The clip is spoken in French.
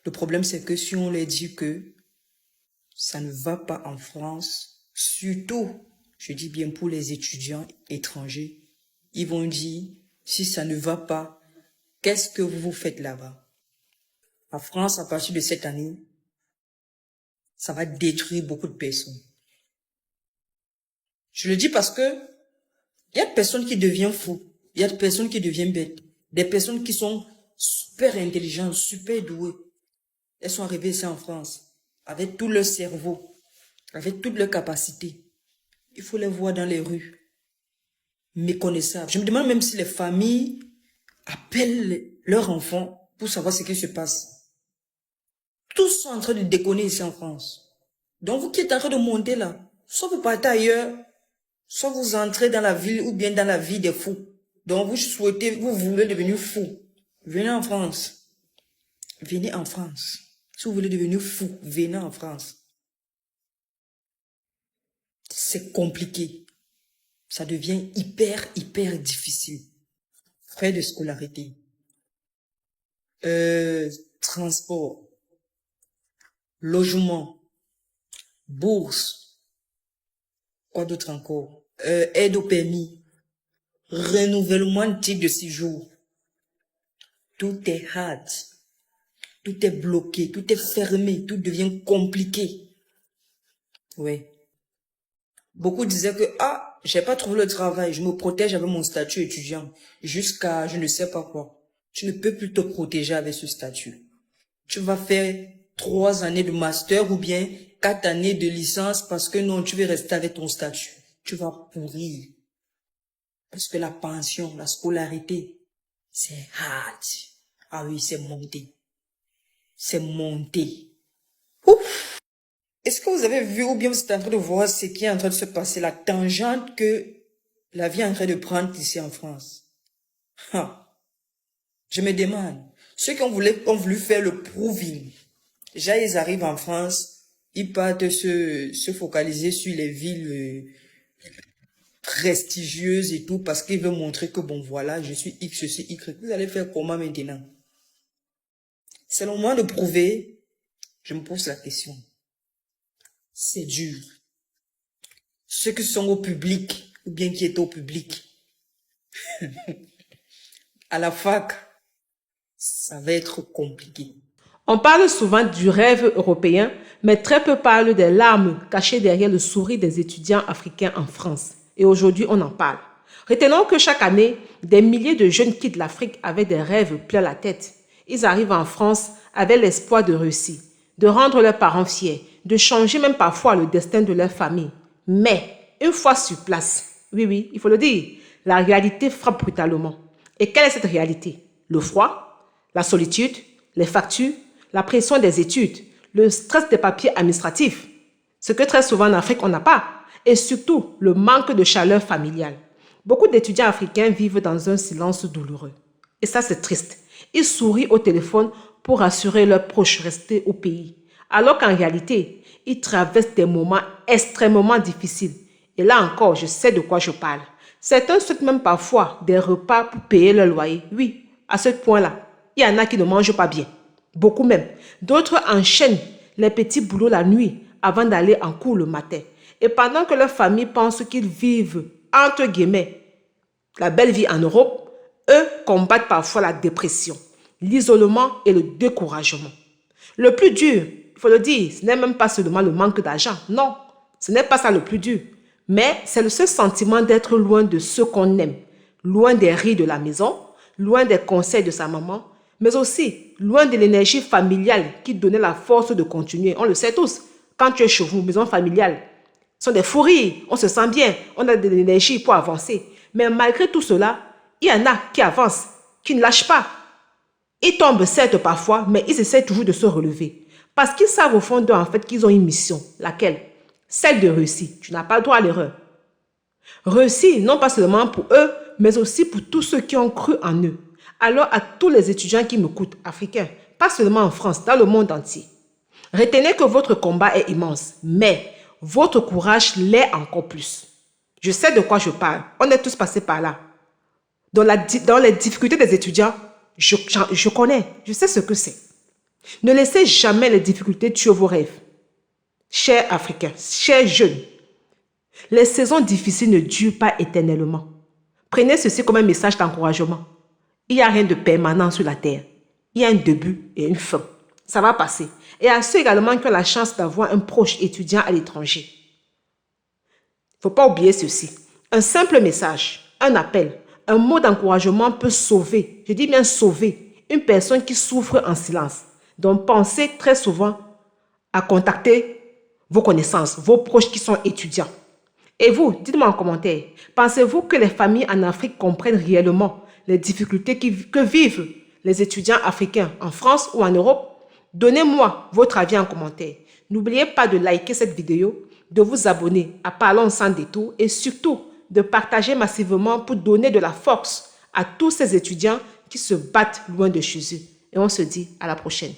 Le problème, c'est que si on leur dit que ça ne va pas en France, surtout, je dis bien pour les étudiants étrangers, ils vont dire, si ça ne va pas, qu'est-ce que vous faites là-bas? La France, à partir de cette année, ça va détruire beaucoup de personnes. Je le dis parce que il y a des personnes qui deviennent fous, il y a des personnes qui deviennent bêtes, des personnes qui sont super intelligentes, super douées. Elles sont arrivées ici en France, avec tout leur cerveau, avec toutes leurs capacités. Il faut les voir dans les rues, méconnaissables. Je me demande même si les familles appellent leurs enfants pour savoir ce qui se passe. Tous sont en train de déconner ici en France. Donc vous qui êtes en train de monter là, soit vous partez ailleurs, soit vous entrez dans la ville ou bien dans la vie des fous. Donc vous voulez devenir fou. Venez en France. Venez en France. Si vous voulez devenir fou, venez en France. C'est compliqué. Ça devient hyper difficile. Frais de scolarité. Transport. Logement. Bourse. Quoi d'autre encore? Aide au permis. Renouvellement de titre de séjour. Tout est hard. Tout est bloqué. Tout est fermé. Tout devient compliqué. Ouais. Beaucoup disaient que, j'ai pas trouvé le travail, je me protège avec mon statut étudiant, jusqu'à je ne sais pas quoi. Tu ne peux plus te protéger avec ce statut. Tu vas faire 3 années de master ou bien 4 années de licence parce que non, tu veux rester avec ton statut. Tu vas pourrir. Parce que la pension, la scolarité, c'est hard. Ah oui, c'est monté. C'est monté. Ouf! Est-ce que vous avez vu ou bien vous êtes en train de voir ce qui est en train de se passer, la tangente que la vie est en train de prendre ici en France? Je me demande, ceux qui ont voulu faire le proving, déjà ils arrivent en France, ils partent se focaliser sur les villes prestigieuses et tout, parce qu'ils veulent montrer que bon voilà, je suis X, je suis Y. Vous allez faire comment maintenant? C'est le moment de prouver, je me pose la question. C'est dur. Ceux qui sont au public, ou bien qui étaient au public, à la fac, ça va être compliqué. On parle souvent du rêve européen, mais très peu parlent des larmes cachées derrière le sourire des étudiants africains en France. Et aujourd'hui, on en parle. Retenons que chaque année, des milliers de jeunes quittent l'Afrique avec des rêves plein la tête. Ils arrivent en France avec l'espoir de réussir, de rendre leurs parents fiers, de changer même parfois le destin de leur famille. Mais, une fois sur place, oui, il faut le dire, la réalité frappe brutalement. Et quelle est cette réalité? Le froid, la solitude, les factures, la pression des études, le stress des papiers administratifs, ce que très souvent en Afrique on n'a pas, et surtout le manque de chaleur familiale. Beaucoup d'étudiants africains vivent dans un silence douloureux. Et ça c'est triste. Ils sourient au téléphone pour rassurer leurs proches restés au pays, alors qu'en réalité, ils traversent des moments extrêmement difficiles. Et là encore, je sais de quoi je parle. Certains souhaitent même parfois des repas pour payer leur loyer. Oui, à ce point-là, il y en a qui ne mangent pas bien. Beaucoup même. D'autres enchaînent les petits boulots la nuit avant d'aller en cours le matin. Et pendant que leur famille pense qu'ils vivent, entre guillemets, la belle vie en Europe, eux combattent parfois la dépression, l'isolement et le découragement. Le plus dur, il faut le dire, ce n'est même pas seulement le manque d'argent. Non, ce n'est pas ça le plus dur. Mais c'est ce sentiment d'être loin de ceux qu'on aime, loin des rires de la maison, loin des conseils de sa maman, mais aussi loin de l'énergie familiale qui donnait la force de continuer. On le sait tous, quand tu es chez vous, maison familiale, ce sont des fous rires, on se sent bien, on a de l'énergie pour avancer. Mais malgré tout cela, il y en a qui avancent, qui ne lâchent pas. Ils tombent certes parfois, mais ils essaient toujours de se relever. Parce qu'ils savent au fond d'eux en fait qu'ils ont une mission. Laquelle? Celle de réussir. Tu n'as pas le droit à l'erreur. Réussir non pas seulement pour eux, mais aussi pour tous ceux qui ont cru en eux. Alors à tous les étudiants qui m'écoutent, africains, pas seulement en France, dans le monde entier. Retenez que votre combat est immense, mais votre courage l'est encore plus. Je sais de quoi je parle. On est tous passés par là. Dans les difficultés des étudiants, je connais, je sais ce que c'est. Ne laissez jamais les difficultés tuer vos rêves. Chers Africains, chers jeunes, les saisons difficiles ne durent pas éternellement. Prenez ceci comme un message d'encouragement. Il n'y a rien de permanent sur la terre. Il y a un début et une fin. Ça va passer. Et à ceux également qui ont la chance d'avoir un proche étudiant à l'étranger. Il ne faut pas oublier ceci. Un simple message, un appel, un mot d'encouragement peut sauver, je dis bien sauver, une personne qui souffre en silence. Donc pensez très souvent à contacter vos connaissances, vos proches qui sont étudiants. Et vous, dites-moi en commentaire, pensez-vous que les familles en Afrique comprennent réellement les difficultés que vivent les étudiants africains en France ou en Europe? Donnez-moi votre avis en commentaire. N'oubliez pas de liker cette vidéo, de vous abonner à Parlons sans détour et surtout de partager massivement pour donner de la force à tous ces étudiants qui se battent loin de chez eux. Et on se dit à la prochaine.